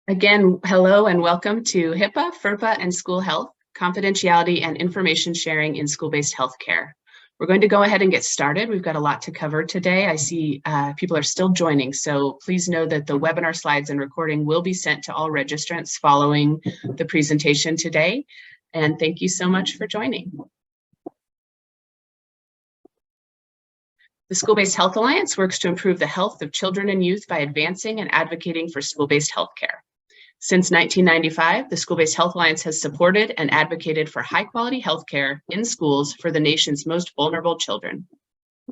Again, hello and welcome to HIPAA, FERPA, and School Health, Confidentiality and Information Sharing in School-Based Healthcare. We're going to go ahead and get started. We've got a lot to cover today. I see people are still joining, so please know that the webinar slides and recording will be sent to all registrants following the presentation today. And thank you so much for joining. The School-Based Health Alliance works to improve the health of children and youth by advancing and advocating for school-based healthcare. Since 1995, the School-Based Health Alliance has supported and advocated for high-quality healthcare in schools for the nation's most vulnerable children.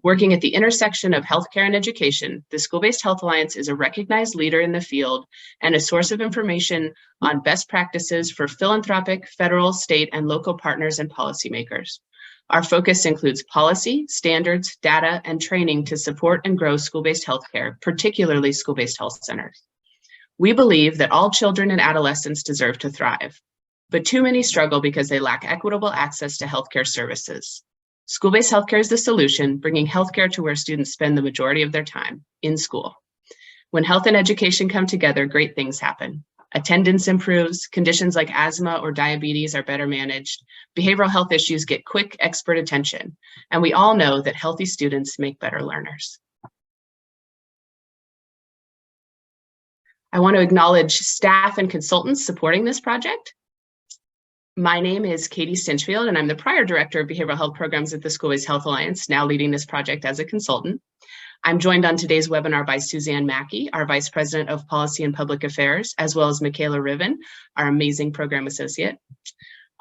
Working at the intersection of healthcare and education, the School-Based Health Alliance is a recognized leader in the field and a source of information on best practices for philanthropic, federal, state, and local partners and policymakers. Our focus includes policy, standards, data, and training to support and grow school-based healthcare, particularly school-based health centers. We believe that all children and adolescents deserve to thrive, but too many struggle because they lack equitable access to healthcare services. School-based healthcare is the solution, bringing healthcare to where students spend the majority of their time, in school. When health and education come together, great things happen. Attendance improves, conditions like asthma or diabetes are better managed, behavioral health issues get quick expert attention, and we all know that healthy students make better learners. I want to acknowledge staff and consultants supporting this project. My name is Katie Stinchfield, and I'm the prior director of behavioral health programs at the School-Based Health Alliance, now leading this project as a consultant. I'm joined on today's webinar by Suzanne Mackey, our Vice President of Policy and Public Affairs, as well as Michaela Riven, our amazing program associate.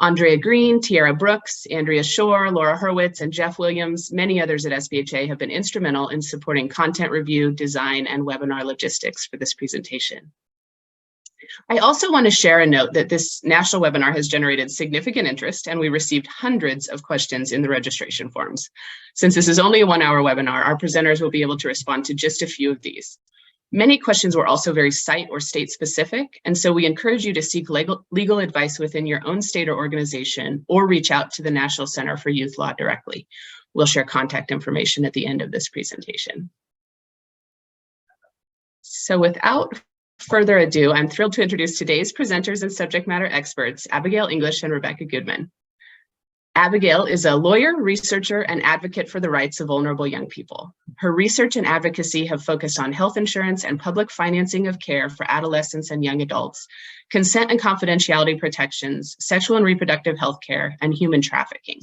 Andrea Green, Tiara Brooks, Andrea Shore, Laura Hurwitz, and Jeff Williams, many others at SBHA have been instrumental in supporting content review, design, and webinar logistics for this presentation. I also want to share a note that this national webinar has generated significant interest, and we received hundreds of questions in the registration forms. Since this is only a 1-hour webinar, our presenters will be able to respond to just a few of these. Many questions were also very site or state specific, and so we encourage you to seek legal advice within your own state or organization, or reach out to the National Center for Youth Law directly. We'll share contact information at the end of this presentation. So without further ado, I'm thrilled to introduce today's presenters and subject matter experts, Abigail English and Rebecca Goodman. Abigail is a lawyer, researcher, and advocate for the rights of vulnerable young people. Her research and advocacy have focused on health insurance and public financing of care for adolescents and young adults, consent and confidentiality protections, sexual and reproductive health care, and human trafficking.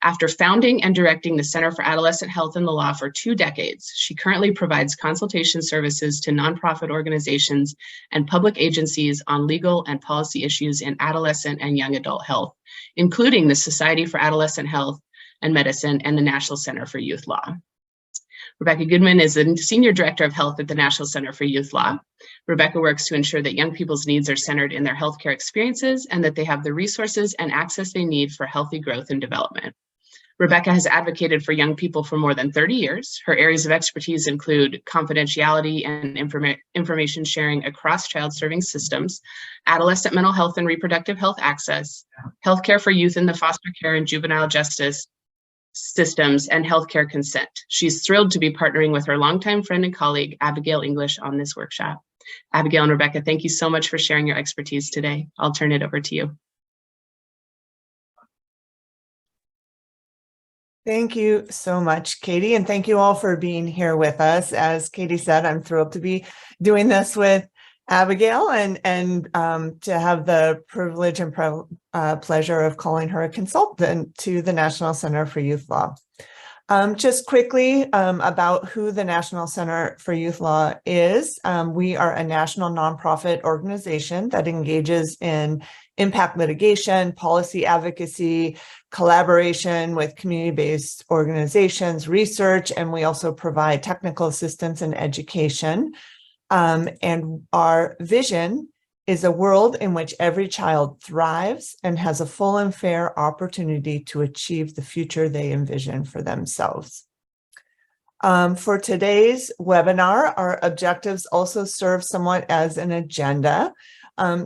After founding and directing the Center for Adolescent Health and the Law for 2 decades, she currently provides consultation services to nonprofit organizations and public agencies on legal and policy issues in adolescent and young adult health, including the Society for Adolescent Health and Medicine and the National Center for Youth Law. Rebecca Goodman is the Senior Director of Health at the National Center for Youth Law. Rebecca works to ensure that young people's needs are centered in their healthcare experiences and that they have the resources and access they need for healthy growth and development. Rebecca has advocated for young people for more than 30 years. Her areas of expertise include confidentiality and information sharing across child serving systems, adolescent mental health and reproductive health access, healthcare for youth in the foster care and juvenile justice systems, and healthcare consent. She's thrilled to be partnering with her longtime friend and colleague, Abigail English, on this workshop. Abigail and Rebecca, thank you so much for sharing your expertise today. I'll turn it over to you. Thank you so much, Katie, and thank you all for being here with us. As Katie said, I'm thrilled to be doing this with Abigail and to have the privilege and pleasure of calling her a consultant to the National Center for Youth Law. Just quickly about who the National Center for Youth Law is. We are a national nonprofit organization that engages in impact litigation, policy advocacy, collaboration with community-based organizations, research, and we also provide technical assistance and education. And our vision is a world in which every child thrives and has a full and fair opportunity to achieve the future they envision for themselves. For today's webinar, our objectives also serve somewhat as an agenda.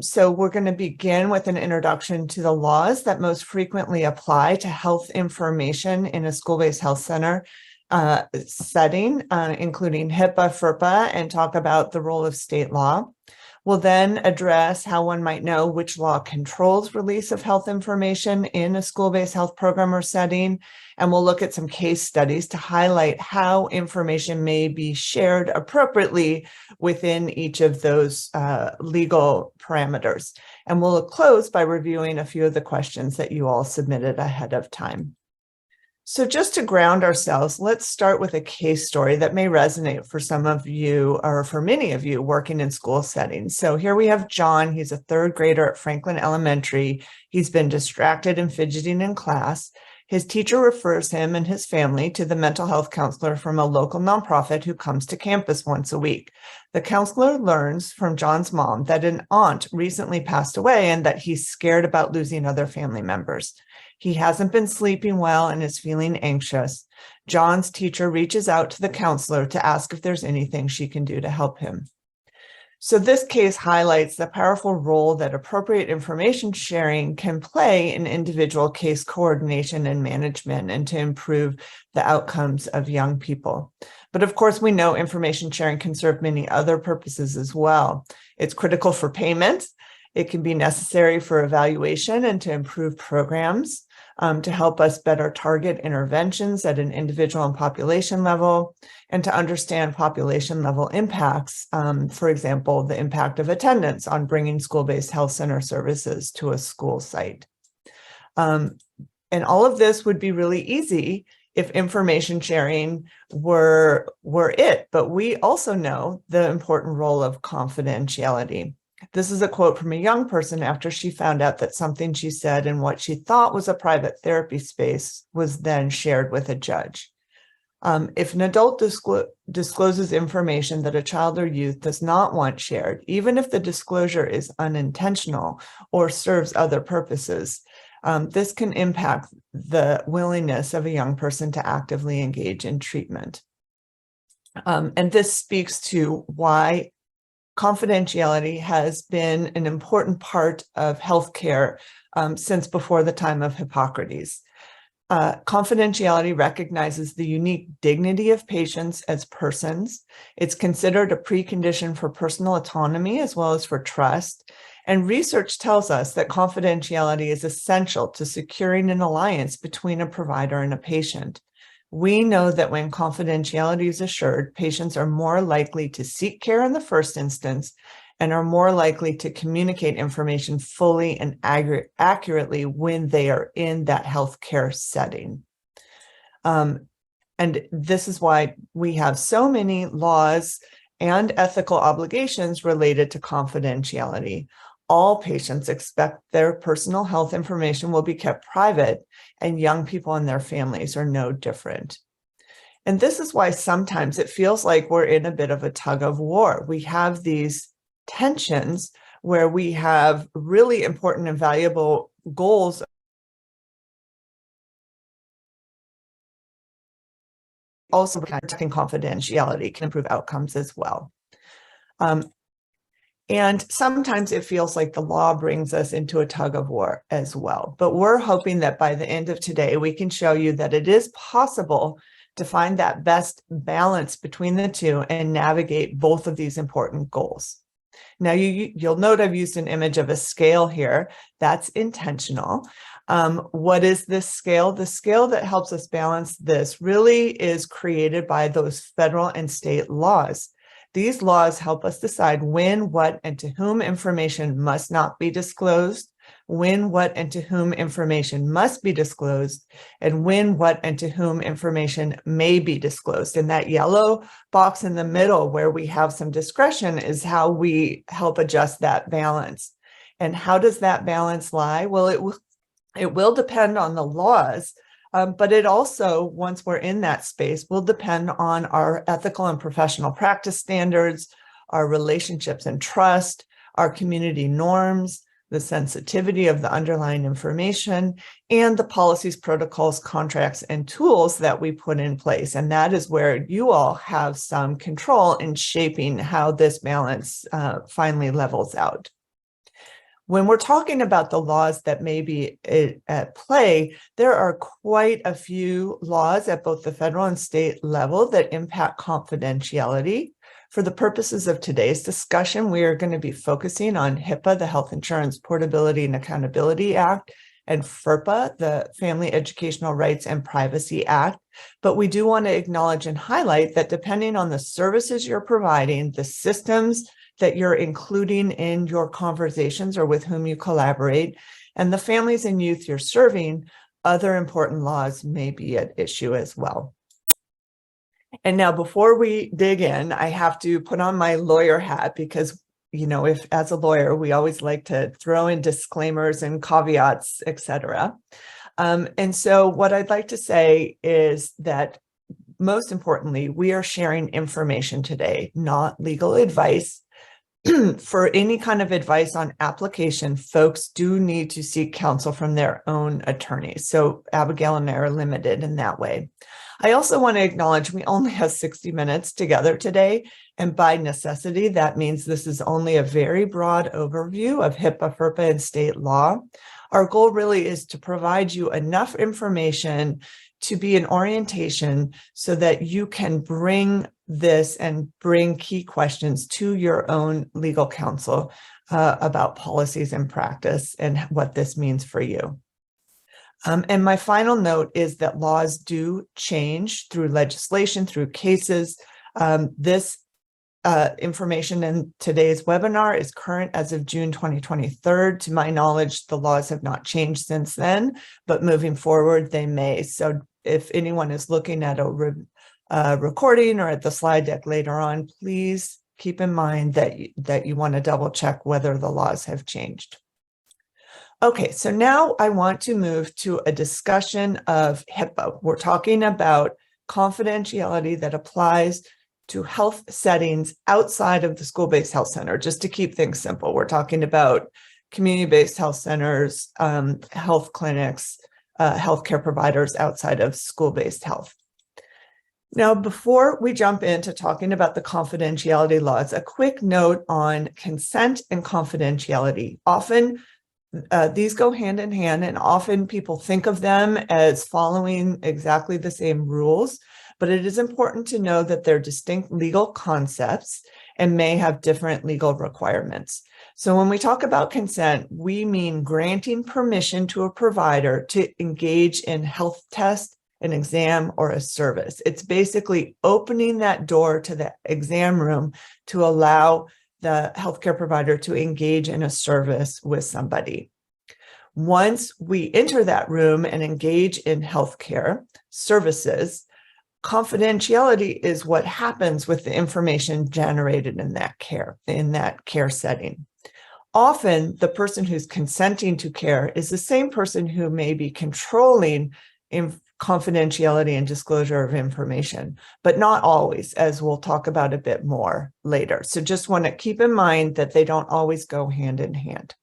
So we're going to begin with an introduction to the laws that most frequently apply to health information in a school-based health center setting, including HIPAA, FERPA, and talk about the role of state law. We'll then address how one might know which law controls release of health information in a school-based health program or setting. And we'll look at some case studies to highlight how information may be shared appropriately within each of those legal parameters. And we'll close by reviewing a few of the questions that you all submitted ahead of time. So just to ground ourselves, let's start with a case story that may resonate for some of you or for many of you working in school settings. So here we have John. He's a third grader at Franklin Elementary. He's been distracted and fidgeting in class. His teacher refers him and his family to the mental health counselor from a local nonprofit who comes to campus once a week. The counselor learns from John's mom that an aunt recently passed away and that he's scared about losing other family members. He hasn't been sleeping well and is feeling anxious. John's teacher reaches out to the counselor to ask if there's anything she can do to help him. So this case highlights the powerful role that appropriate information sharing can play in individual case coordination and management and to improve the outcomes of young people. But of course, we know information sharing can serve many other purposes as well. It's critical for payment. It can be necessary for evaluation and to improve programs, to help us better target interventions at an individual and population level, and to understand population level impacts, for example, the impact of attendance on bringing school-based health center services to a school site. And all of this would be really easy if information sharing were it, but we also know the important role of confidentiality. This is a quote from a young person after she found out that something she said in what she thought was a private therapy space was then shared with a judge. If an adult discloses information that a child or youth does not want shared, even if the disclosure is unintentional or serves other purposes, this can impact the willingness of a young person to actively engage in treatment. And this speaks to why confidentiality has been an important part of healthcare since before the time of Hippocrates. Confidentiality recognizes the unique dignity of patients as persons. It's considered a precondition for personal autonomy as well as for trust. And research tells us that confidentiality is essential to securing an alliance between a provider and a patient. We know that when confidentiality is assured, patients are more likely to seek care in the first instance and are more likely to communicate information fully and accurately when they are in that healthcare setting. And this is why we have so many laws and ethical obligations related to confidentiality. All patients expect their personal health information will be kept private, and young people and their families are no different. And this is why sometimes it feels like we're in a bit of a tug of war. We have these tensions where we have really important and valuable goals also protecting confidentiality can improve outcomes as well. And sometimes it feels like the law brings us into a tug of war as well. But we're hoping that by the end of today, we can show you that it is possible to find that best balance between the two and navigate both of these important goals. Now, you'll note I've used an image of a scale here. That's intentional. What is this scale? The scale that helps us balance this really is created by those federal and state laws. These laws help us decide when, what, and to whom information must not be disclosed, when, what, and to whom information must be disclosed, and when, what, and to whom information may be disclosed. And that yellow box in the middle where we have some discretion is how we help adjust that balance. And how does that balance lie? Well, it will depend on the laws, but it also, once we're in that space, will depend on our ethical and professional practice standards, our relationships and trust, our community norms, the sensitivity of the underlying information, and the policies, protocols, contracts, and tools that we put in place. And that is where you all have some control in shaping how this balance finally levels out. When we're talking about the laws that may be at play, there are quite a few laws at both the federal and state level that impact confidentiality. For the purposes of today's discussion, we are going to be focusing on HIPAA, the Health Insurance Portability and Accountability Act, and FERPA, the Family Educational Rights and Privacy Act. But we do want to acknowledge and highlight that depending on the services you're providing, the systems that you're including in your conversations or with whom you collaborate, and the families and youth you're serving, other important laws may be at issue as well. And now, before we dig in, I have to put on my lawyer hat because, you know, if as a lawyer, we always like to throw in disclaimers and caveats, etc. And so what I'd like to say is that most importantly, we are sharing information today, not legal advice. For any kind of advice on application, folks do need to seek counsel from their own attorneys. So Abigail and I are limited in that way. I also want to acknowledge we only have 60 minutes together today, and by necessity, that means this is only a very broad overview of HIPAA, FERPA, and state law. Our goal really is to provide you enough information to be an orientation so that you can bring this and bring key questions to your own legal counsel about policies and practice and what this means for you. And my final note is that laws do change through legislation, through cases. This information in today's webinar is current as of June 2023. To my knowledge, the laws have not changed since then, but moving forward, they may. So if anyone is looking at a recording or at the slide deck later on, please keep in mind that you want to double check whether the laws have changed. Okay, so now I want to move to a discussion of HIPAA. We're talking about confidentiality that applies to health settings outside of the school-based health center. Just to keep things simple, we're talking about community-based health centers, health clinics, healthcare providers outside of school-based health. Now, before we jump into talking about the confidentiality laws, a quick note on consent and confidentiality. Often, these go hand in hand, and often people think of them as following exactly the same rules, but it is important to know that they're distinct legal concepts and may have different legal requirements. So when we talk about consent, we mean granting permission to a provider to engage in health test, an exam, or a service. It's basically opening that door to the exam room to allow the healthcare provider to engage in a service with somebody. Once we enter that room and engage in healthcare services, confidentiality is what happens with the information generated in that care setting. Often, the person who's consenting to care is the same person who may be controlling confidentiality and disclosure of information, but not always, as we'll talk about a bit more later. So just want to keep in mind that they don't always go hand in hand.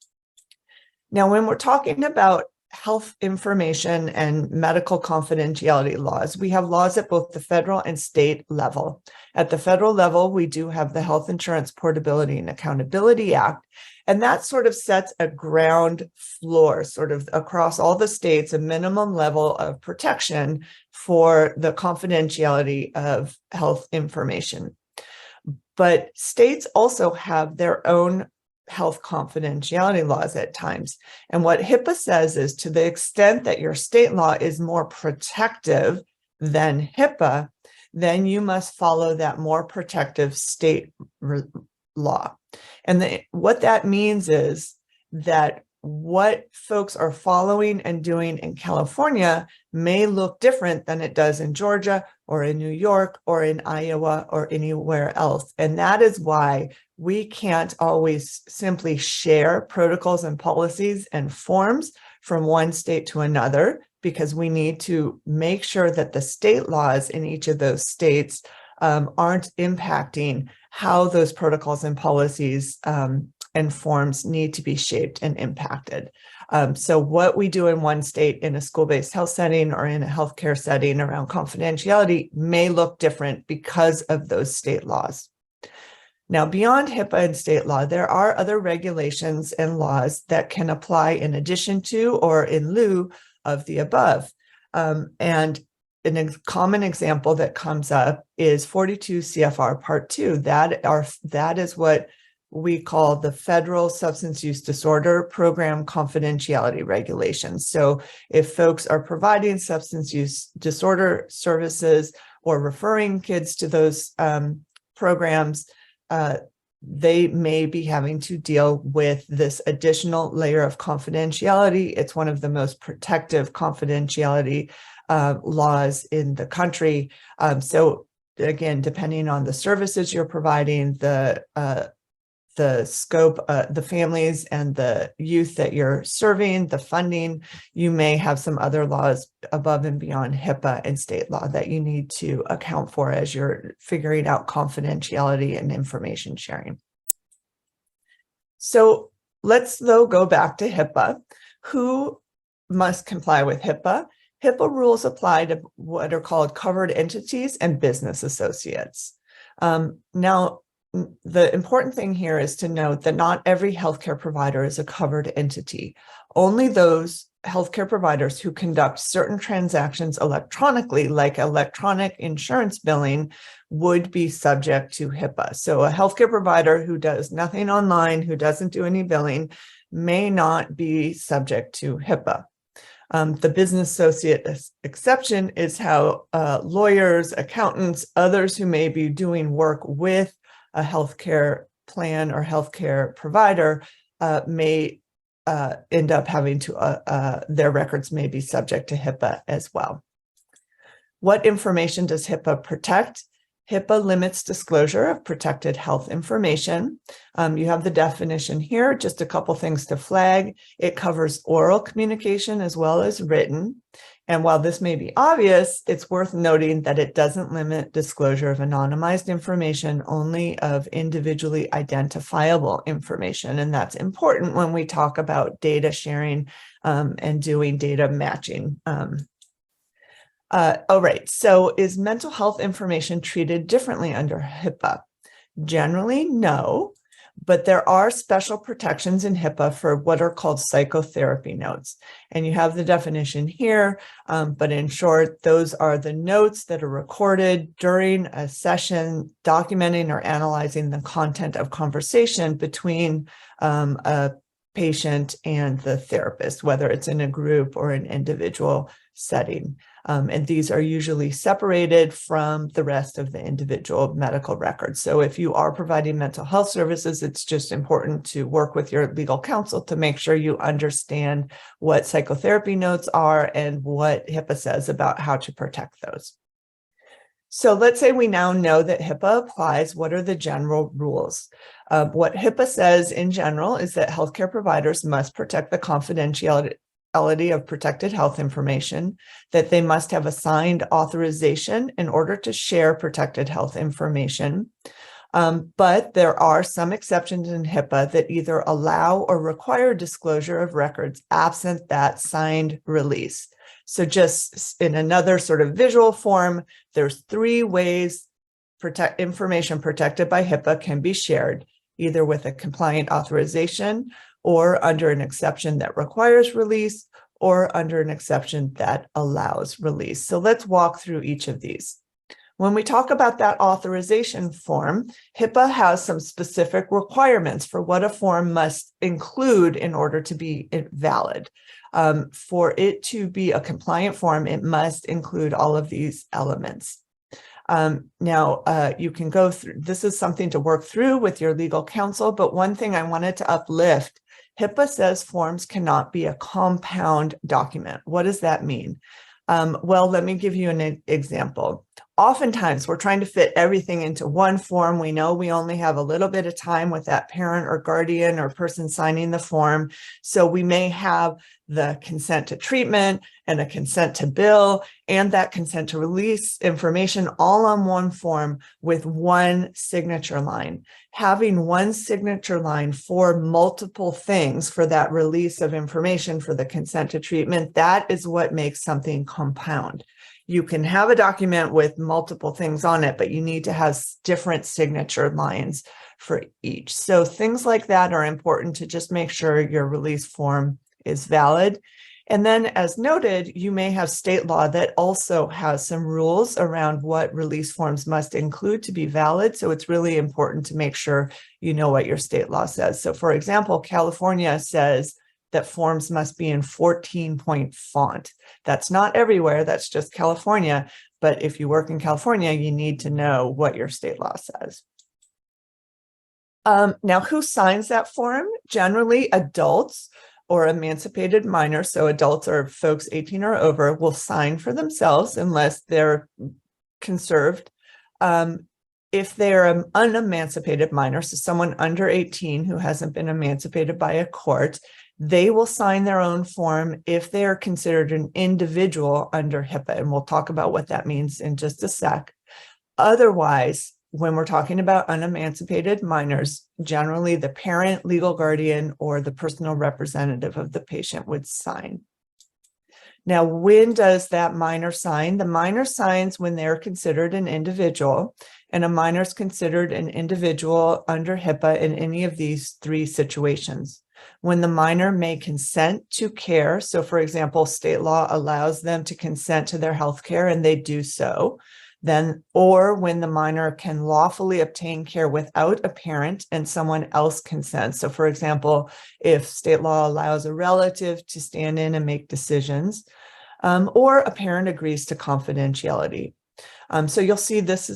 Now, when we're talking about health information and medical confidentiality laws, we have laws at both the federal and state level. At the federal level, we do have the Health Insurance Portability and Accountability Act, and that sort of sets a ground floor, sort of across all the states, a minimum level of protection for the confidentiality of health information. But states also have their own health confidentiality laws at times. And what HIPAA says is, to the extent that your state law is more protective than HIPAA, then you must follow that more protective state law. And what that means is that what folks are following and doing in California may look different than it does in Georgia or in New York or in Iowa or anywhere else. And that is why we can't always simply share protocols and policies and forms from one state to another, because we need to make sure that the state laws in each of those states aren't impacting how those protocols and policies and forms need to be shaped and impacted. So what we do in one state in a school-based health setting or in a healthcare setting around confidentiality may look different because of those state laws. Now, beyond HIPAA and state law, there are other regulations and laws that can apply in addition to or in lieu of the above. And common example that comes up is 42 CFR Part 2. That is what we call the Federal Substance Use Disorder Program Confidentiality Regulations. So if folks are providing substance use disorder services or referring kids to those programs, they may be having to deal with this additional layer of confidentiality. It's one of the most protective confidentiality laws in the country. So again, depending on the services you're providing, the scope, the families and the youth that you're serving, the funding, you may have some other laws above and beyond HIPAA and state law that you need to account for as you're figuring out confidentiality and information sharing. So let's, though, go back to HIPAA. Who must comply with HIPAA? HIPAA rules apply to what are called covered entities and business associates. Now, the important thing here is to note that not every healthcare provider is a covered entity. Only those healthcare providers who conduct certain transactions electronically, like electronic insurance billing, would be subject to HIPAA. So a healthcare provider who does nothing online, who doesn't do any billing, may not be subject to HIPAA. The business associate exception is how lawyers, accountants, others who may be doing work with a healthcare plan or healthcare provider may end up having to, their records may be subject to HIPAA as well. What information does HIPAA protect? HIPAA limits disclosure of protected health information. You have the definition here, just a couple things to flag. It covers oral communication as well as written. And while this may be obvious, it's worth noting that it doesn't limit disclosure of anonymized information, only of individually identifiable information. And that's important when we talk about data sharing and doing data matching. All right, so is mental health information treated differently under HIPAA? Generally, no. But there are special protections in HIPAA for what are called psychotherapy notes. And you have the definition here, but in short, those are the notes that are recorded during a session documenting or analyzing the content of conversation between a patient and the therapist, whether it's in a group or an individual setting. And these are usually separated from the rest of the individual medical records. So if you are providing mental health services, it's just important to work with your legal counsel to make sure you understand what psychotherapy notes are and what HIPAA says about how to protect those. So let's say we now know that HIPAA applies. What are the general rules? What HIPAA says in general is that healthcare providers must protect the confidentiality of protected health information, that they must have a signed authorization in order to share protected health information. But there are some exceptions in HIPAA that either allow or require disclosure of records absent that signed release. So just in another sort of visual form, there's three ways information protected by HIPAA can be shared, either with a compliant authorization or under an exception that requires release, or under an exception that allows release. So let's walk through each of these. When we talk about that authorization form, HIPAA has some specific requirements for what a form must include in order to be valid. For it to be a compliant form, it must include all of these elements. Now, you can go through, this is something to work through with your legal counsel, but one thing I wanted to uplift, HIPAA says forms cannot be a compound document. What does that mean? Well, let me give you an example. Oftentimes, we're trying to fit everything into one form. We know we only have a little bit of time with that parent or guardian or person signing the form. So we may have the consent to treatment and a consent to bill and that consent to release information all on one form with one signature line. Having one signature line for multiple things for that release of information for the consent to treatment, that is what makes something compound. You can have a document with multiple things on it, but you need to have different signature lines for each. So things like that are important to just make sure your release form is valid. And then, as noted, you may have state law that also has some rules around what release forms must include to be valid. So it's really important to make sure you know what your state law says. So for example, California says that forms must be in 14-point font. That's not everywhere, that's just California. But if you work in California, you need to know what your state law says. Now, who signs that form? Generally, adults or emancipated minors, so adults or folks 18 or over, will sign for themselves unless they're conserved. If they're an unemancipated minor, so someone under 18 who hasn't been emancipated by a court, they will sign their own form if they are considered an individual under HIPAA, and we'll talk about what that means in just a sec. Otherwise, when we're talking about unemancipated minors, generally the parent, legal guardian, or the personal representative of the patient would sign. Now, when does that minor sign? The minor signs when they're considered an individual, and a minor is considered an individual under HIPAA in any of these three situations. When the minor may consent to care, so for example, state law allows them to consent to their health care and they do so, then, or when the minor can lawfully obtain care without a parent and someone else consents. So for example, if state law allows a relative to stand in and make decisions, or a parent agrees to confidentiality. So you'll see this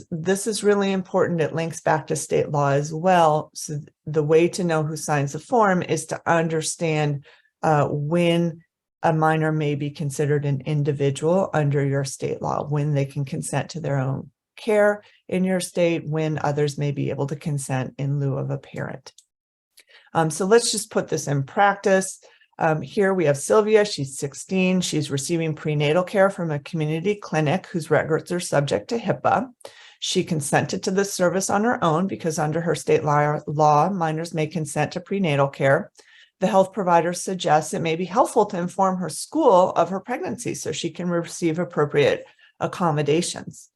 is really important. It links back to state law as well. So the way to know who signs the form is to understand when a minor may be considered an individual under your state law, when they can consent to their own care in your state, when others may be able to consent in lieu of a parent. So let's just put this in practice. Here we have Sylvia, she's 16, she's receiving prenatal care from a community clinic whose records are subject to HIPAA. She consented to this service on her own because under her state law, minors may consent to prenatal care. The health provider suggests it may be helpful to inform her school of her pregnancy so she can receive appropriate accommodations.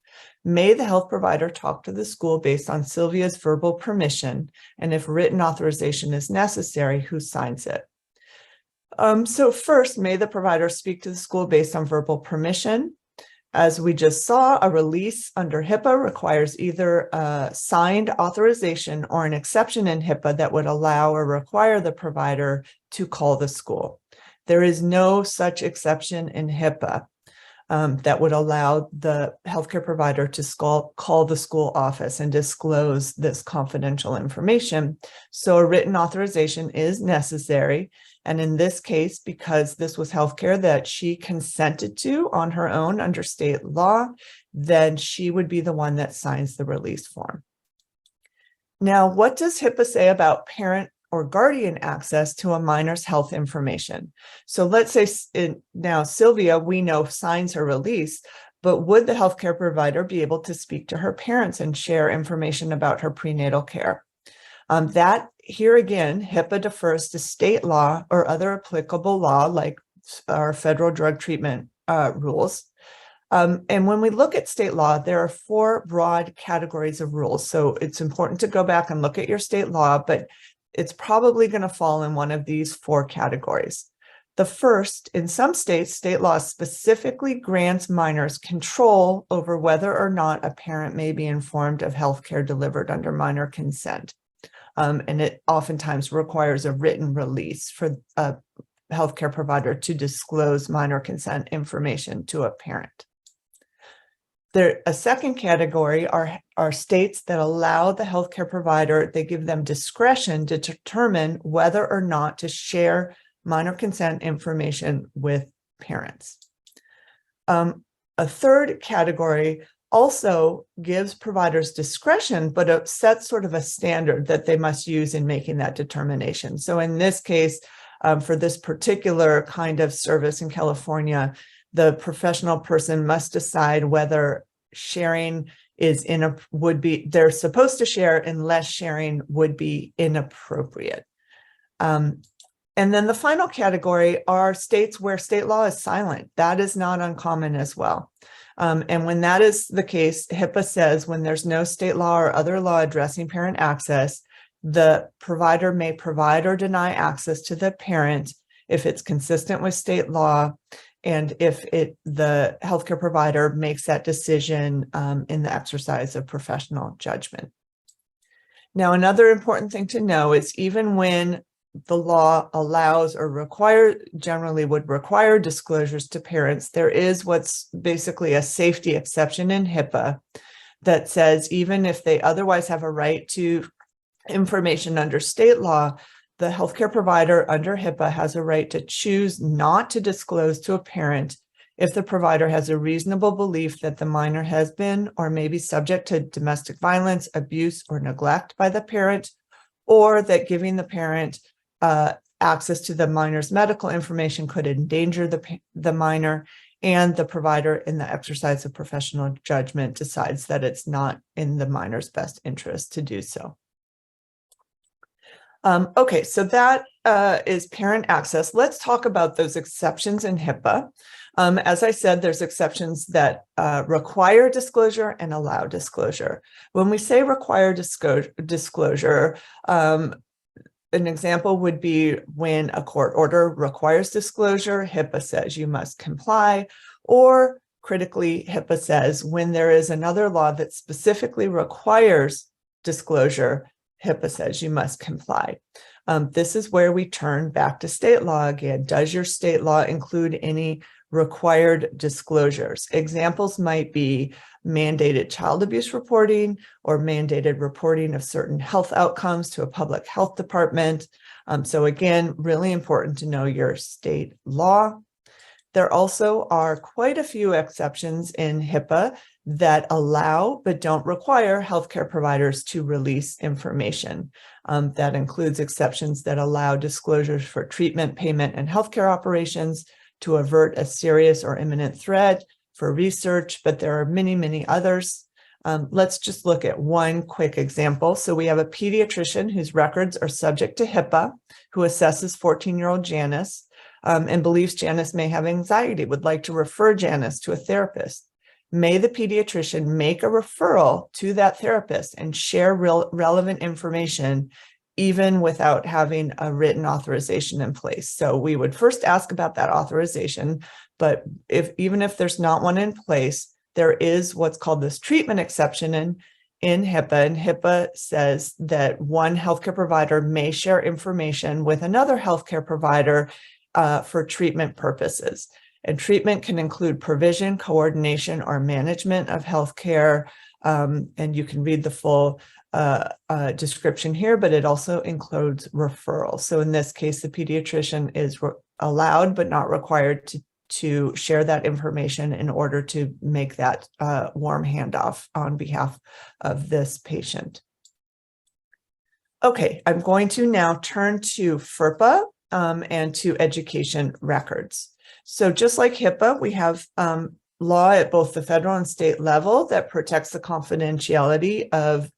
May the health provider talk to the school based on Sylvia's verbal permission, and if written authorization is necessary, who signs it? So first, may the provider speak to the school based on verbal permission? As we just saw, a release under HIPAA requires either a signed authorization or an exception in HIPAA that would allow or require the provider to call the school. There is no such exception in HIPAA that would allow the healthcare provider to call the school office and disclose this confidential information. So a written authorization is necessary. And in this case, because this was healthcare that she consented to on her own under state law, then she would be the one that signs the release form. Now, what does HIPAA say about parent or guardian access to a minor's health information? So let's say now Sylvia, we know, signs her release, but would the healthcare provider be able to speak to her parents and share information about her prenatal care? That here again, HIPAA defers to state law or other applicable law like our federal drug treatment rules. And when we look at state law, there are four broad categories of rules. So it's important to go back and look at your state law, but it's probably going to fall in one of these four categories. The first, in some states, state law specifically grants minors control over whether or not a parent may be informed of healthcare delivered under minor consent. And it oftentimes requires a written release for a healthcare provider to disclose minor consent information to a parent. A second category are states that allow the healthcare provider, they give them discretion to determine whether or not to share minor consent information with parents. A third category also gives providers discretion, but it sets sort of a standard that they must use in making that determination. So in this case, for this particular kind of service in California, the professional person must decide whether sharing is they're supposed to share unless sharing would be inappropriate. And then the final category are states where state law is silent. That is not uncommon as well. And when that is the case, HIPAA says when there's no state law or other law addressing parent access, the provider may provide or deny access to the parent if it's consistent with state law, and if the healthcare provider makes that decision in the exercise of professional judgment. Now, another important thing to know is even when the law allows or generally would require disclosures to parents, there is what's basically a safety exception in HIPAA that says even if they otherwise have a right to information under state law, the healthcare provider under HIPAA has a right to choose not to disclose to a parent if the provider has a reasonable belief that the minor has been or may be subject to domestic violence, abuse, or neglect by the parent, or that giving the parent access to the minor's medical information could endanger the minor, and the provider in the exercise of professional judgment decides that it's not in the minor's best interest to do so. Okay, so that is parent access. Let's talk about those exceptions in HIPAA. As I said, there's exceptions that require disclosure and allow disclosure. When we say require disclosure, an example would be when a court order requires disclosure, HIPAA says you must comply, or critically, HIPAA says when there is another law that specifically requires disclosure, HIPAA says you must comply. This is where we turn back to state law again. Does your state law include any required disclosures? Examples might be mandated child abuse reporting or mandated reporting of certain health outcomes to a public health department. So again, really important to know your state law. There also are quite a few exceptions in HIPAA that allow but don't require healthcare providers to release information. That includes exceptions that allow disclosures for treatment, payment, and healthcare operations to avert a serious or imminent threat, for research, but there are many, many others. Let's just look at one quick example. So we have a pediatrician whose records are subject to HIPAA, who assesses 14-year-old Janice and believes Janice may have anxiety, would like to refer Janice to a therapist. May the pediatrician make a referral to that therapist and share relevant information even without having a written authorization in place? So we would first ask about that authorization, but even if there's not one in place, there is what's called this treatment exception in HIPAA, and HIPAA says that one healthcare provider may share information with another healthcare provider for treatment purposes. And treatment can include provision, coordination, or management of healthcare. And you can read the full description here, but it also includes referral. So in this case, the pediatrician is allowed but not required to share that information in order to make that warm handoff on behalf of this patient. Okay, I'm going to now turn to FERPA and to education records. So just like HIPAA, we have law at both the federal and state level that protects the confidentiality of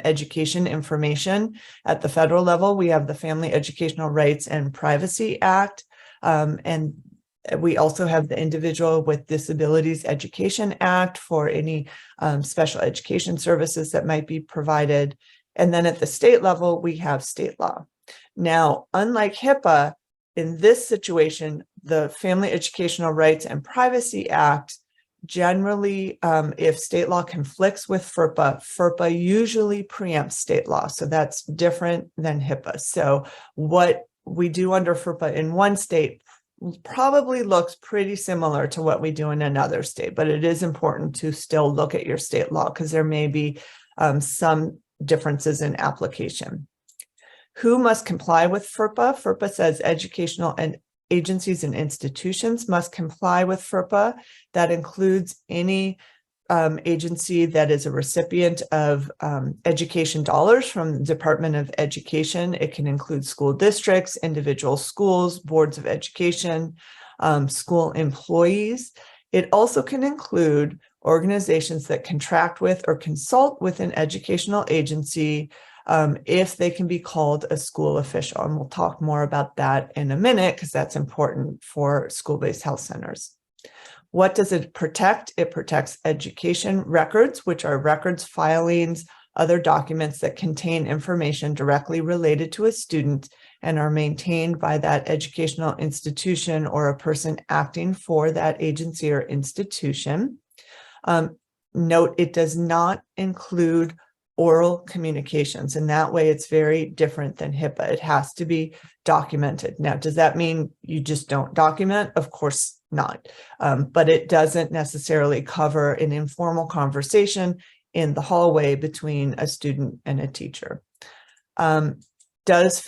education information. At the federal level, we have the Family Educational Rights and Privacy Act, and we also have the Individual with Disabilities Education Act for any special education services that might be provided. And then at the state level, we have state law. Now, unlike HIPAA, in this situation, the Family Educational Rights and Privacy Act generally, if state law conflicts with FERPA, FERPA usually preempts state law. So that's different than HIPAA. So what we do under FERPA in one state probably looks pretty similar to what we do in another state, but it is important to still look at your state law because there may be some differences in application. Who must comply with FERPA? FERPA says educational and agencies and institutions must comply with FERPA. That includes any agency that is a recipient of education dollars from the Department of Education. It can include school districts, individual schools, boards of education, school employees. It also can include organizations that contract with or consult with an educational agency if they can be called a school official. And we'll talk more about that in a minute because that's important for school-based health centers. What does it protect? It protects education records, which are records, filings, other documents that contain information directly related to a student and are maintained by that educational institution or a person acting for that agency or institution. Note, it does not include oral communications, and that way it's very different than HIPAA. It has to be documented. Now, does that mean you just don't document? Of course not, but it doesn't necessarily cover an informal conversation in the hallway between a student and a teacher. Does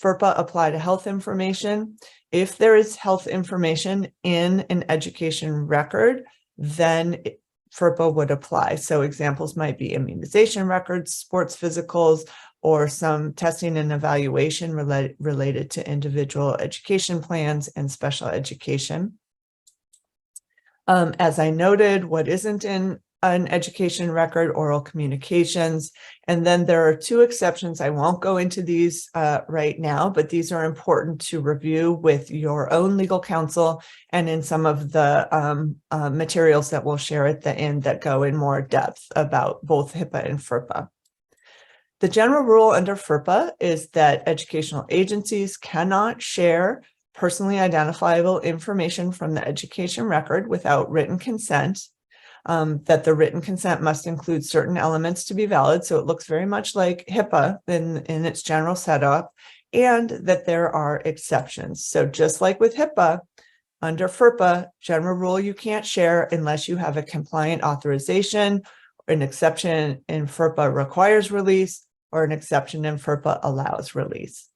FERPA apply to health information? If there is health information in an education record, then FERPA would apply. So examples might be immunization records, sports physicals, or some testing and evaluation related to individual education plans and special education. As I noted, what isn't in an education record, oral communications. And then there are two exceptions. I won't go into these right now, but these are important to review with your own legal counsel and in some of the materials that we'll share at the end that go in more depth about both HIPAA and FERPA. The general rule under FERPA is that educational agencies cannot share personally identifiable information from the education record without written consent. That the written consent must include certain elements to be valid. So it looks very much like HIPAA in its general setup, and that there are exceptions. So just like with HIPAA, under FERPA, general rule, you can't share unless you have a compliant authorization, an exception in FERPA requires release, or an exception in FERPA allows release.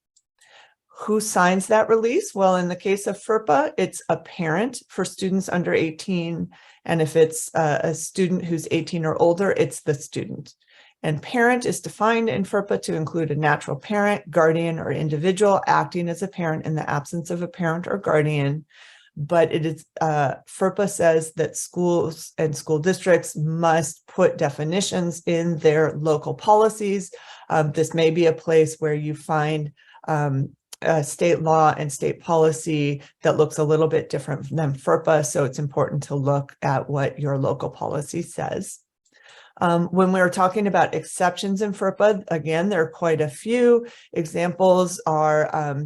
Who signs that release? Well, in the case of FERPA, it's a parent for students under 18. And if it's a student who's 18 or older, it's the student. And parent is defined in FERPA to include a natural parent, guardian, or individual acting as a parent in the absence of a parent or guardian. But it is FERPA says that schools and school districts must put definitions in their local policies. This may be a place where you find state law and state policy that looks a little bit different than FERPA, so it's important to look at what your local policy says. When we're talking about exceptions in FERPA, again, there are quite a few. Examples are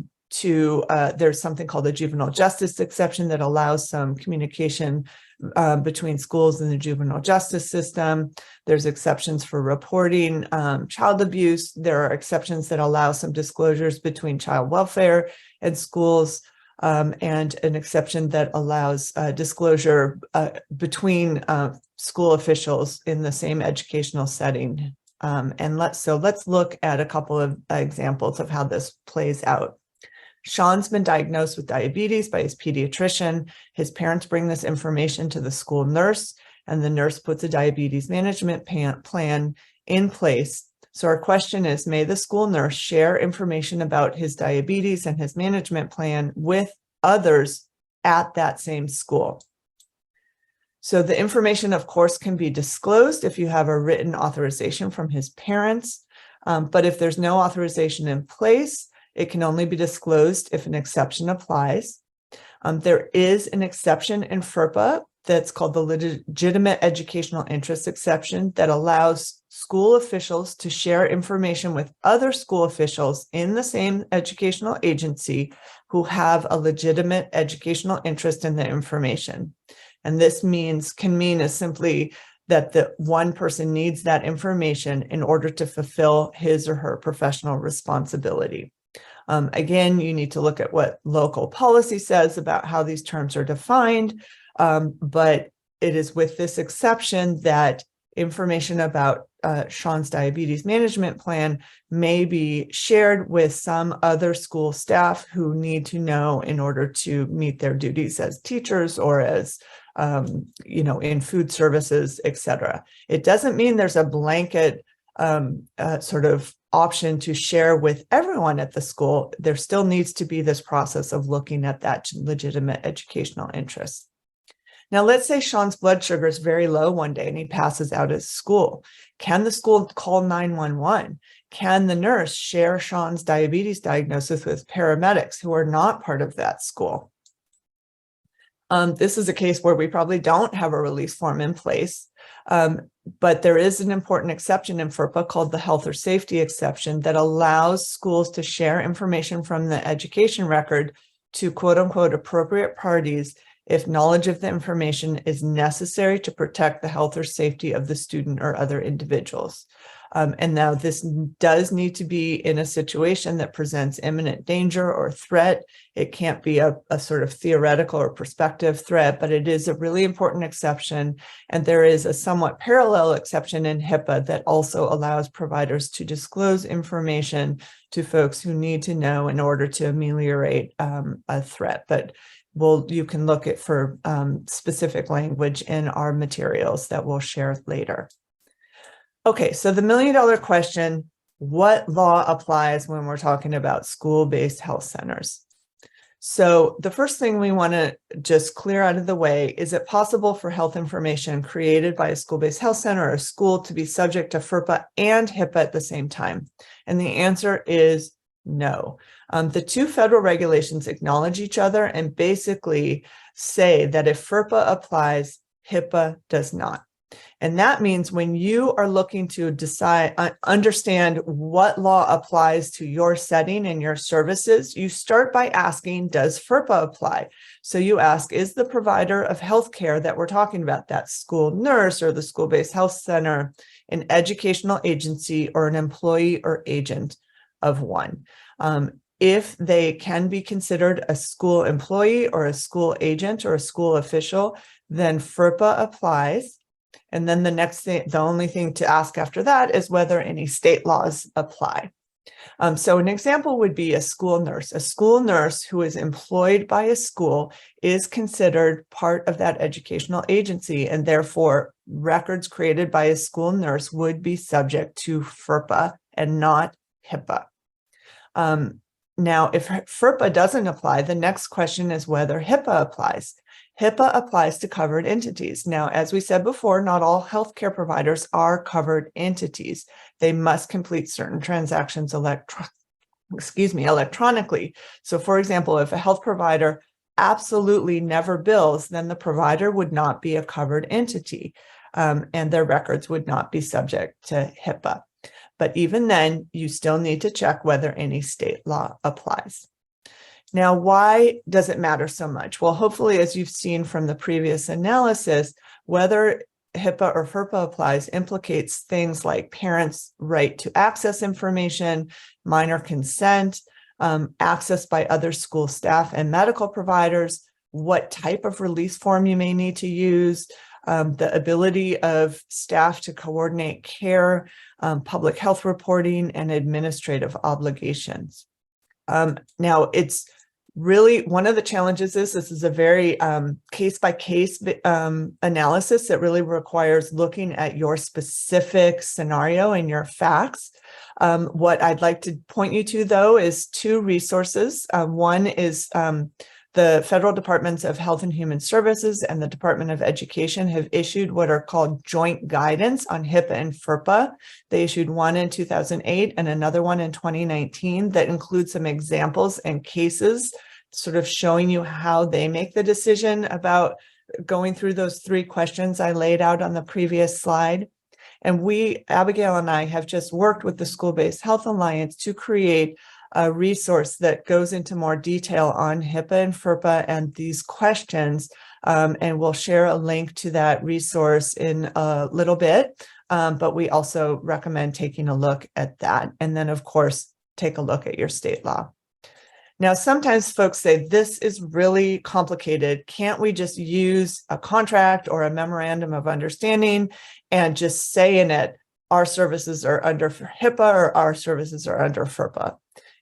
there's something called the juvenile justice exception that allows some communication between schools and the juvenile justice system. There's exceptions for reporting child abuse. There are exceptions that allow some disclosures between child welfare and schools, and an exception that allows disclosure between school officials in the same educational setting. And let's look at a couple of examples of how this plays out. Sean's been diagnosed with diabetes by his pediatrician. His parents bring this information to the school nurse, and the nurse puts a diabetes management plan in place. So our question is, may the school nurse share information about his diabetes and his management plan with others at that same school? So the information, of course, can be disclosed if you have a written authorization from his parents, but if there's no authorization in place, it can only be disclosed if an exception applies. There is an exception in FERPA that's called the legitimate educational interest exception that allows school officials to share information with other school officials in the same educational agency who have a legitimate educational interest in the information. And this can mean as simply that the one person needs that information in order to fulfill his or her professional responsibility. Again, you need to look at what local policy says about how these terms are defined, but it is with this exception that information about Sean's diabetes management plan may be shared with some other school staff who need to know in order to meet their duties as teachers or as in food services, etc. It doesn't mean there's a blanket sort of option to share with everyone at the school. There still needs to be this process of looking at that legitimate educational interest. Now, let's say Sean's blood sugar is very low one day and he passes out at school. Can the school call 911? Can the nurse share Sean's diabetes diagnosis with paramedics who are not part of that school? This is a case where we probably don't have a release form in place. But there is an important exception in FERPA called the health or safety exception that allows schools to share information from the education record to quote unquote appropriate parties if knowledge of the information is necessary to protect the health or safety of the student or other individuals. And now this does need to be in a situation that presents imminent danger or threat. It can't be a sort of theoretical or prospective threat, but it is a really important exception. And there is a somewhat parallel exception in HIPAA that also allows providers to disclose information to folks who need to know in order to ameliorate a threat. But you can look at for specific language in our materials that we'll share later. Okay, so the million-dollar question, what law applies when we're talking about school-based health centers? So the first thing we want to just clear out of the way, is it possible for health information created by a school-based health center or a school to be subject to FERPA and HIPAA at the same time? And the answer is no. The two federal regulations acknowledge each other and basically say that if FERPA applies, HIPAA does not. And that means when you are looking to decide, understand what law applies to your setting and your services, you start by asking, does FERPA apply? So you ask, is the provider of healthcare that we're talking about, that school nurse or the school-based health center, an educational agency or an employee or agent of one? If they can be considered a school employee or a school agent or a school official, then FERPA applies. And then the next thing, the only thing to ask after that is whether any state laws apply. So an example would be a school nurse. A school nurse who is employed by a school is considered part of that educational agency, and therefore records created by a school nurse would be subject to FERPA and not HIPAA. Now, if FERPA doesn't apply, the next question is whether HIPAA applies. HIPAA applies to covered entities. Now, as we said before, not all healthcare providers are covered entities. They must complete certain transactions electronically. So, for example, if a health provider absolutely never bills, then the provider would not be a covered entity, and their records would not be subject to HIPAA. But even then, you still need to check whether any state law applies. Now, why does it matter so much? Well, hopefully, as you've seen from the previous analysis, whether HIPAA or FERPA applies implicates things like parents' right to access information, minor consent, access by other school staff and medical providers, what type of release form you may need to use, the ability of staff to coordinate care, public health reporting, and administrative obligations. Now, it's really one of the challenges is this is a very case-by-case analysis that really requires looking at your specific scenario and your facts. What I'd like to point you to, though, is two resources. One is the Federal Departments of Health and Human Services and the Department of Education have issued what are called joint guidance on HIPAA and FERPA. They issued one in 2008 and another one in 2019 that includes some examples and cases, sort of showing you how they make the decision about going through those three questions I laid out on the previous slide. And we, Abigail and I, have just worked with the School-Based Health Alliance to create a resource that goes into more detail on HIPAA and FERPA and these questions, and we'll share a link to that resource in a little bit, but we also recommend taking a look at that. And then, of course, take a look at your state law. Now, sometimes folks say, this is really complicated. Can't we just use a contract or a memorandum of understanding and just say in it, our services are under HIPAA or our services are under FERPA?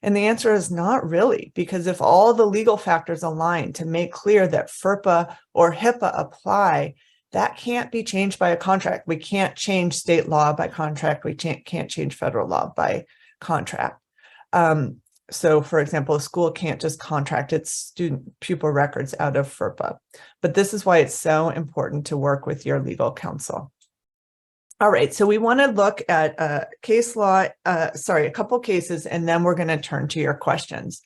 And the answer is not really, because if all the legal factors align to make clear that FERPA or HIPAA apply, that can't be changed by a contract. We can't change state law by contract. We can't change federal law by contract. So, for example, a school can't just contract its student pupil records out of FERPA. But this is why it's so important to work with your legal counsel. All right, so we want to look at a couple cases, and then we're going to turn to your questions.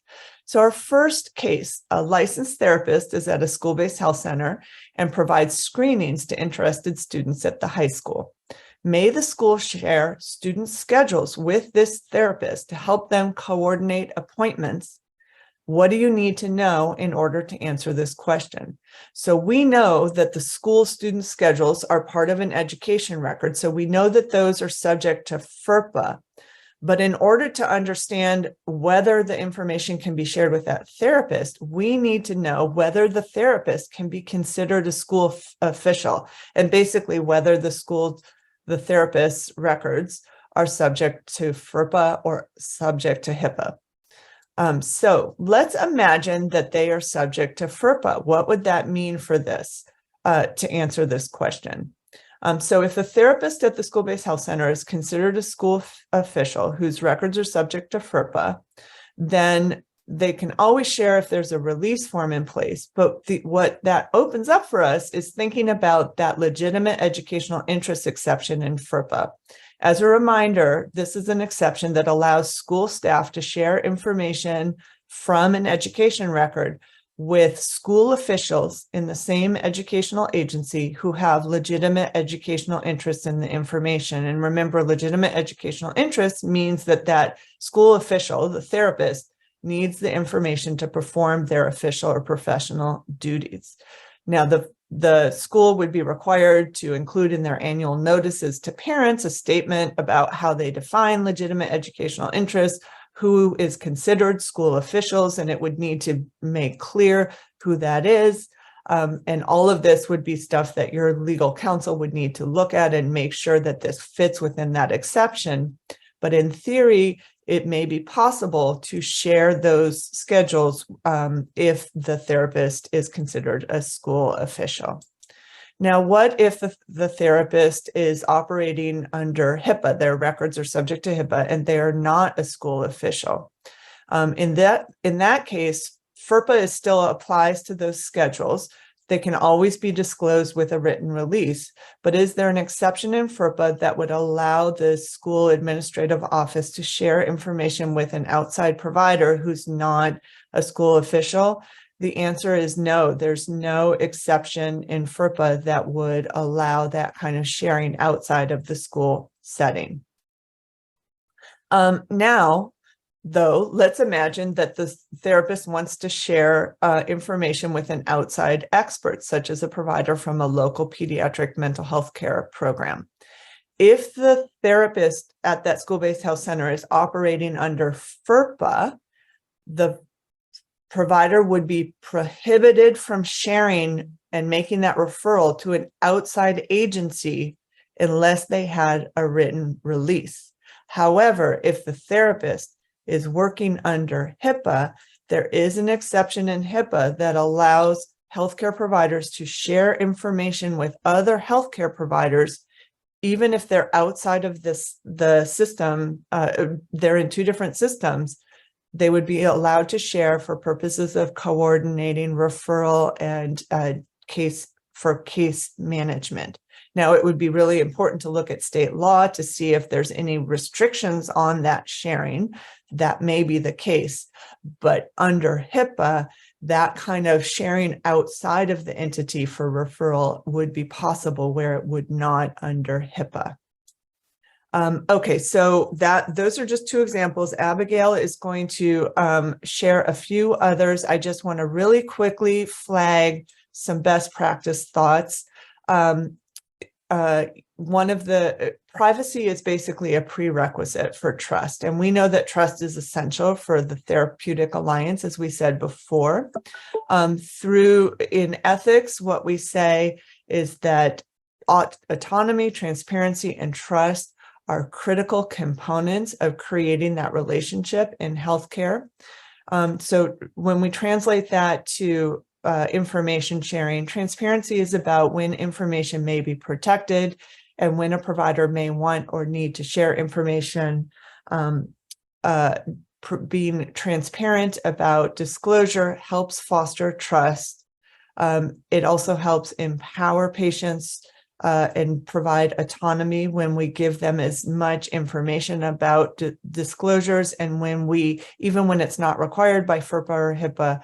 So our first case, a licensed therapist is at a school-based health center and provides screenings to interested students at the high school. May the school share student schedules with this therapist to help them coordinate appointments? What do you need to know in order to answer this question? So we know that the school student schedules are part of an education record. So we know that those are subject to FERPA. But in order to understand whether the information can be shared with that therapist, we need to know whether the therapist can be considered a school official, and basically whether the therapist's records are subject to FERPA or subject to HIPAA. So let's imagine that they are subject to FERPA. What would that mean for this, to answer this question? So if the therapist at the school-based health center is considered a school official whose records are subject to FERPA, then they can always share if there's a release form in place. But what that opens up for us is thinking about that legitimate educational interest exception in FERPA. As a reminder, this is an exception that allows school staff to share information from an education record with school officials in the same educational agency who have legitimate educational interest in the information. And remember, legitimate educational interest means that that school official, the therapist, needs the information to perform their official or professional duties. Now, the school would be required to include in their annual notices to parents a statement about how they define legitimate educational interest, who is considered school officials, and it would need to make clear who that is. And all of this would be stuff that your legal counsel would need to look at and make sure that this fits within that exception. But in theory, it may be possible to share those schedules if the therapist is considered a school official. Now, what if the therapist is operating under HIPAA? Their records are subject to HIPAA and they are not a school official. In that case, FERPA still applies to those schedules. They can always be disclosed with a written release, but is there an exception in FERPA that would allow the school administrative office to share information with an outside provider who's not a school official? The answer is no. There's no exception in FERPA that would allow that kind of sharing outside of the school setting. Now, though, let's imagine that the therapist wants to share information with an outside expert, such as a provider from a local pediatric mental health care program. If the therapist at that school-based health center is operating under FERPA, the provider would be prohibited from sharing and making that referral to an outside agency unless they had a written release. However, if the therapist is working under HIPAA, there is an exception in HIPAA that allows healthcare providers to share information with other healthcare providers, even if they're outside of the system, they're in two different systems. They would be allowed to share for purposes of coordinating referral and case management. Now, it would be really important to look at state law to see if there's any restrictions on that sharing. That may be the case, but under HIPAA, that kind of sharing outside of the entity for referral would be possible where it would not under HIPAA. Okay, so those are just two examples. Abigail is going to share a few others. I just want to really quickly flag some best practice thoughts. One of the privacy is basically a prerequisite for trust. And we know that trust is essential for the therapeutic alliance, as we said before. In ethics, what we say is that autonomy, transparency, and trust are critical components of creating that relationship in healthcare. So when we translate that to information sharing, transparency is about when information may be protected and when a provider may want or need to share information. Being transparent about disclosure helps foster trust. It also helps empower patients and provide autonomy when we give them as much information about disclosures, and even when it's not required by FERPA or HIPAA,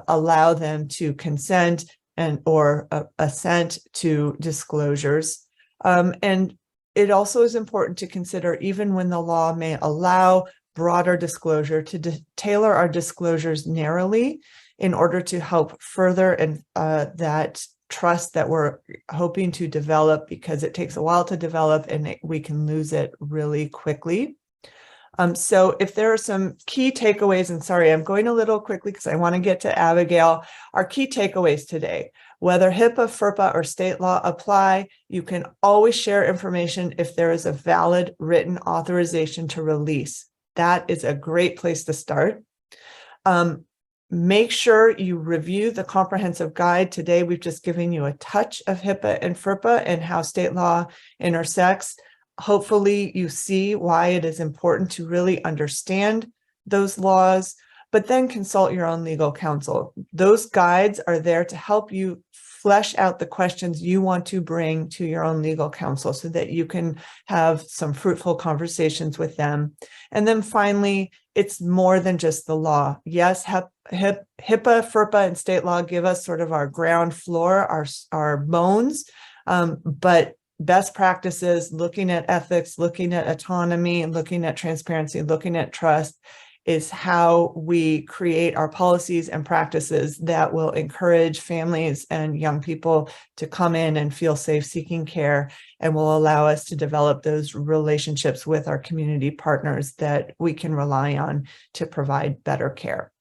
allow them to consent or assent to disclosures. And it also is important to consider, even when the law may allow broader disclosure, to tailor our disclosures narrowly in order to help further and that trust that we're hoping to develop, because it takes a while to develop and we can lose it really quickly. So if there are some key takeaways, and sorry, I'm going a little quickly because I want to get to Abigail, our key takeaways today: whether HIPAA, FERPA, or state law apply, you can always share information if there is a valid written authorization to release. That is a great place to start. Make sure you review the comprehensive guide. Today, we've just given you a touch of HIPAA and FERPA and how state law intersects. Hopefully, you see why it is important to really understand those laws, but then consult your own legal counsel. Those guides are there to help you flesh out the questions you want to bring to your own legal counsel so that you can have some fruitful conversations with them. And then finally, it's more than just the law. Yes, HIPAA, FERPA, and state law give us sort of our ground floor, our bones, but best practices, looking at ethics, looking at autonomy, looking at transparency, looking at trust, is how we create our policies and practices that will encourage families and young people to come in and feel safe seeking care, and will allow us to develop those relationships with our community partners that we can rely on to provide better care.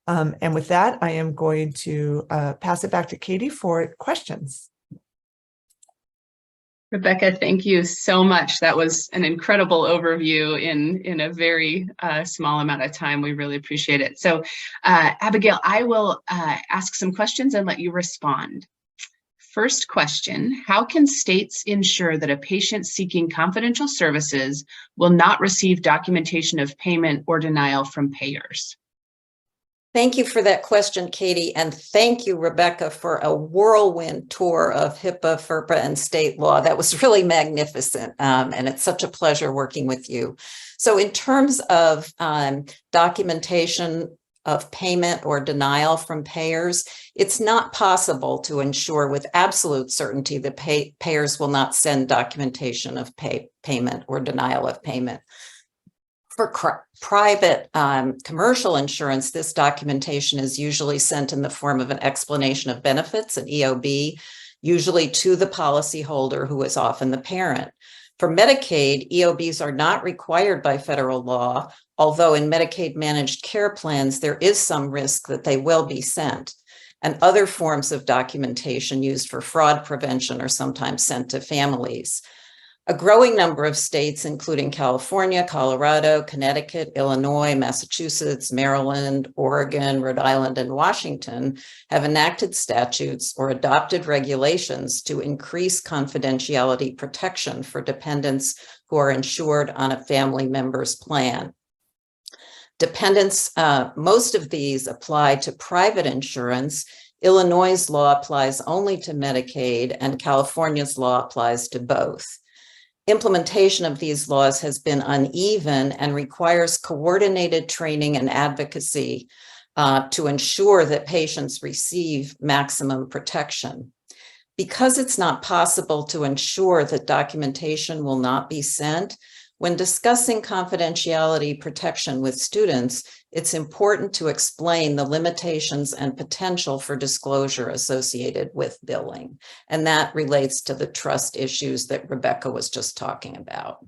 And with that, I am going to pass it back to Katie for questions. Rebecca, thank you so much. That was an incredible overview in a very small amount of time. We really appreciate it. So, Abigail, I will ask some questions and let you respond. First question: how can states ensure that a patient seeking confidential services will not receive documentation of payment or denial from payers? Thank you for that question, Katie, and thank you, Rebecca, for a whirlwind tour of HIPAA, FERPA, and state law. That was really magnificent, and it's such a pleasure working with you. So in terms of documentation of payment or denial from payers, it's not possible to ensure with absolute certainty that payers will not send documentation of payment or denial of payment. For private commercial insurance, this documentation is usually sent in the form of an explanation of benefits, an EOB, usually to the policyholder, who is often the parent. For Medicaid, EOBs are not required by federal law, although in Medicaid managed care plans, there is some risk that they will be sent. And other forms of documentation used for fraud prevention are sometimes sent to families. A growing number of states, including California, Colorado, Connecticut, Illinois, Massachusetts, Maryland, Oregon, Rhode Island, and Washington, have enacted statutes or adopted regulations to increase confidentiality protection for dependents who are insured on a family member's plan. Dependents, most of these apply to private insurance. Illinois' law applies only to Medicaid, and California's law applies to both. Implementation of these laws has been uneven and requires coordinated training and advocacy to ensure that patients receive maximum protection. Because it's not possible to ensure that documentation will not be sent, when discussing confidentiality protection with students, it's important to explain the limitations and potential for disclosure associated with billing. And that relates to the trust issues that Rebecca was just talking about.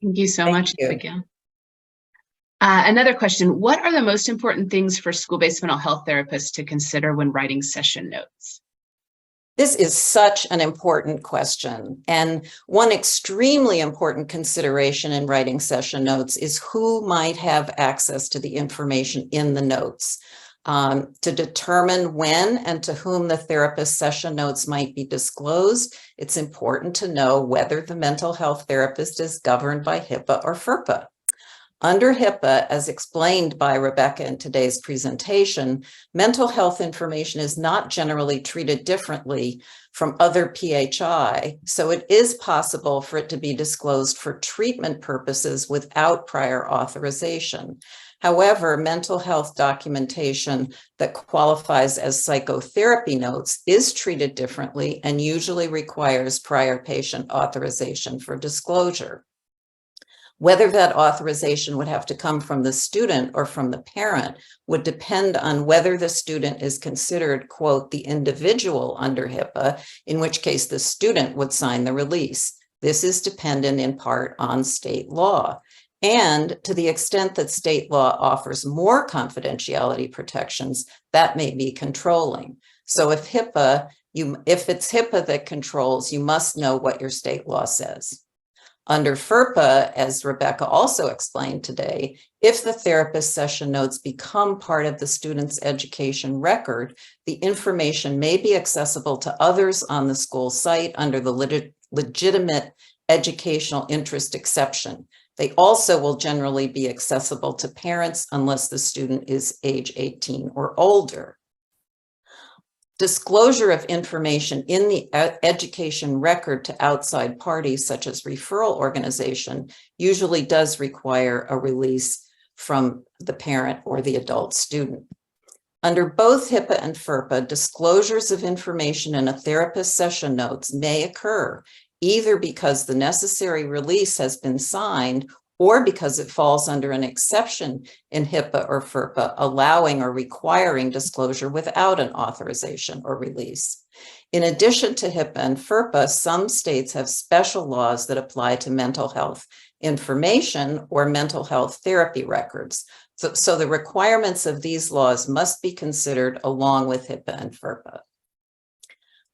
Thank you so much, Abigail. Another question: what are the most important things for school-based mental health therapists to consider when writing session notes? This is such an important question. And one extremely important consideration in writing session notes is who might have access to the information in the notes. To determine when and to whom the therapist's session notes might be disclosed, it's important to know whether the mental health therapist is governed by HIPAA or FERPA. Under HIPAA, as explained by Rebecca in today's presentation, mental health information is not generally treated differently from other PHI, so it is possible for it to be disclosed for treatment purposes without prior authorization. However, mental health documentation that qualifies as psychotherapy notes is treated differently and usually requires prior patient authorization for disclosure. Whether that authorization would have to come from the student or from the parent would depend on whether the student is considered, quote, the individual under HIPAA, in which case the student would sign the release. This is dependent in part on state law. And to the extent that state law offers more confidentiality protections, that may be controlling. So if it's HIPAA that controls, you must know what your state law says. Under FERPA, as Rebecca also explained today, if the therapist session notes become part of the student's education record, the information may be accessible to others on the school site under the legitimate educational interest exception. They also will generally be accessible to parents unless the student is age 18 or older. Disclosure of information in the education record to outside parties, such as referral organization, usually does require a release from the parent or the adult student. Under both HIPAA and FERPA, disclosures of information in a therapist session notes may occur, either because the necessary release has been signed or because it falls under an exception in HIPAA or FERPA, allowing or requiring disclosure without an authorization or release. In addition to HIPAA and FERPA, some states have special laws that apply to mental health information or mental health therapy records. So the requirements of these laws must be considered along with HIPAA and FERPA.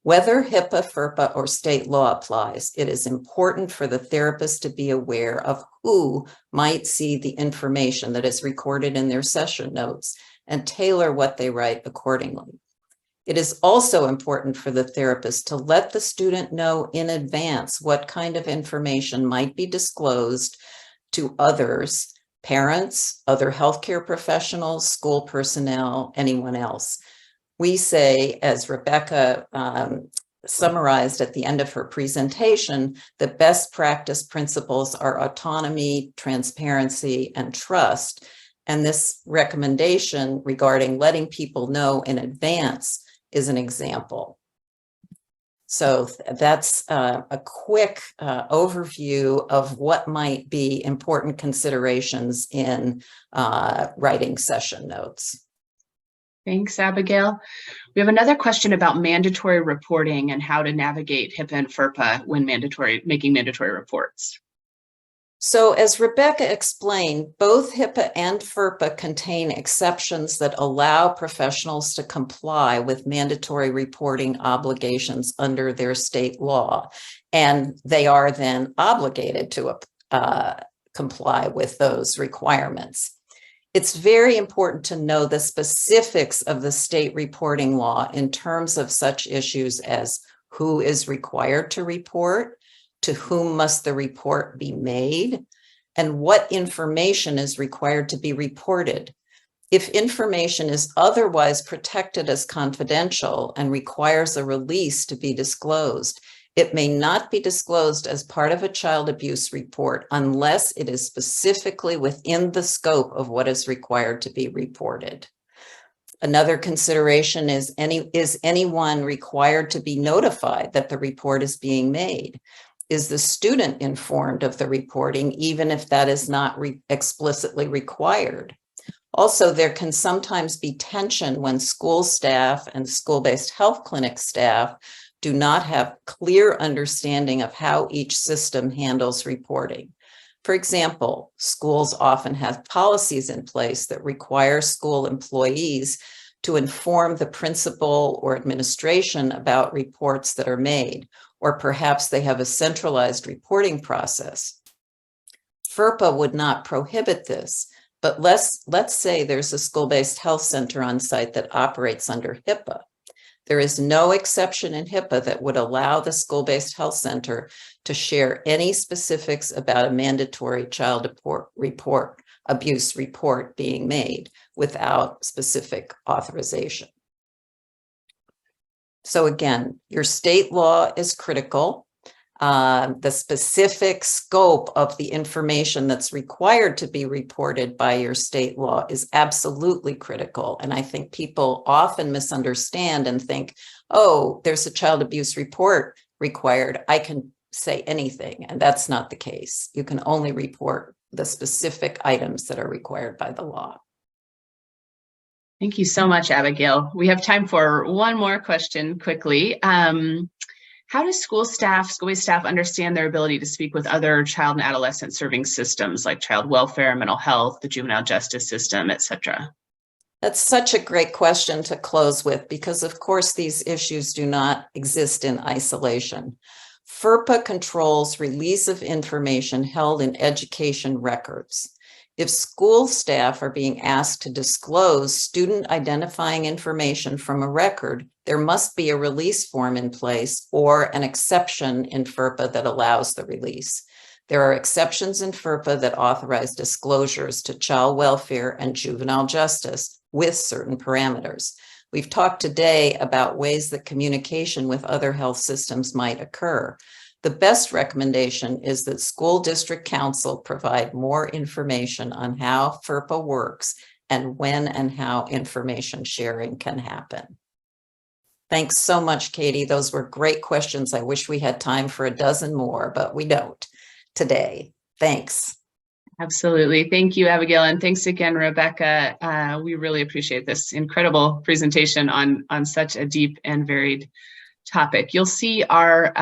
Whether HIPAA, FERPA, or state law applies, it is important for the therapist to be aware of who might see the information that is recorded in their session notes and tailor what they write accordingly. It is also important for the therapist to let the student know in advance what kind of information might be disclosed to others, parents, other healthcare professionals, school personnel, anyone else. We say, as Rebecca summarized at the end of her presentation, that best practice principles are autonomy, transparency, and trust. And this recommendation regarding letting people know in advance is an example. So that's a quick overview of what might be important considerations in writing session notes. Thanks, Abigail. We have another question about mandatory reporting and how to navigate HIPAA and FERPA when making mandatory reports. So as Rebecca explained, both HIPAA and FERPA contain exceptions that allow professionals to comply with mandatory reporting obligations under their state law, and they are then obligated to comply with those requirements. It's very important to know the specifics of the state reporting law in terms of such issues as who is required to report, to whom must the report be made, and what information is required to be reported. If information is otherwise protected as confidential and requires a release to be disclosed, it may not be disclosed as part of a child abuse report unless it is specifically within the scope of what is required to be reported. Another consideration is anyone required to be notified that the report is being made? Is the student informed of the reporting, even if that is not explicitly required? Also, there can sometimes be tension when school staff and school-based health clinic staff do not have clear understanding of how each system handles reporting. For example, schools often have policies in place that require school employees to inform the principal or administration about reports that are made, or perhaps they have a centralized reporting process. FERPA would not prohibit this, but let's say there's a school-based health center on site that operates under HIPAA. There is no exception in HIPAA that would allow the school-based health center to share any specifics about a mandatory child abuse report being made without specific authorization. So again, your state law is critical. The specific scope of the information that's required to be reported by your state law is absolutely critical. And I think people often misunderstand and think, oh, there's a child abuse report required, I can say anything. And that's not the case. You can only report the specific items that are required by the law. Thank you so much, Abigail. We have time for one more question quickly. How does school-based staff understand their ability to speak with other child and adolescent serving systems like child welfare, mental health, the juvenile justice system, et cetera? That's such a great question to close with, because of course these issues do not exist in isolation. FERPA controls release of information held in education records. If school staff are being asked to disclose student identifying information from a record, there must be a release form in place or an exception in FERPA that allows the release. There are exceptions in FERPA that authorize disclosures to child welfare and juvenile justice with certain parameters. We've talked today about ways that communication with other health systems might occur. The best recommendation is that school district council provide more information on how FERPA works and when and how information sharing can happen. Thanks so much, Katie. Those were great questions. I wish we had time for a dozen more, but we don't today. Thanks. Absolutely. Thank you, Abigail. And thanks again, Rebecca. We really appreciate this incredible presentation on such a deep and varied topic. You'll see our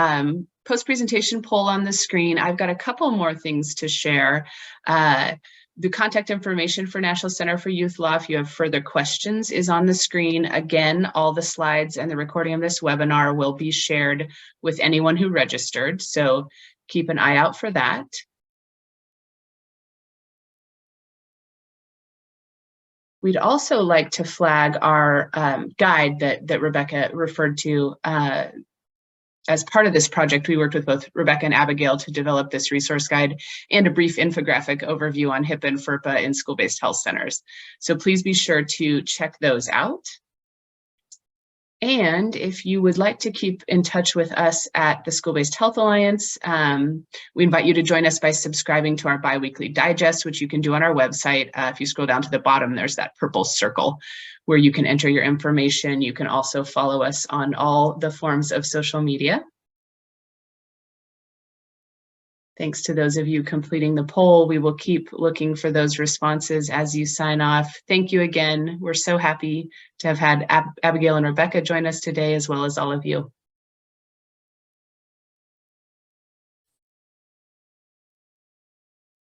post-presentation poll on the screen. I've got a couple more things to share. The contact information for National Center for Youth Law, if you have further questions, is on the screen. Again, all the slides and the recording of this webinar will be shared with anyone who registered, so keep an eye out for that. We'd also like to flag our guide that Rebecca referred to. As part of this project, we worked with both Rebecca and Abigail to develop this resource guide and a brief infographic overview on HIPAA and FERPA in school-based health centers. So please be sure to check those out. And if you would like to keep in touch with us at the School-Based Health Alliance, we invite you to join us by subscribing to our biweekly digest, which you can do on our website. If you scroll down to the bottom, there's that purple circle where you can enter your information. You can also follow us on all the forms of social media. Thanks to those of you completing the poll. We will keep looking for those responses as you sign off. Thank you again. We're so happy to have had Abigail and Rebecca join us today, as well as all of you.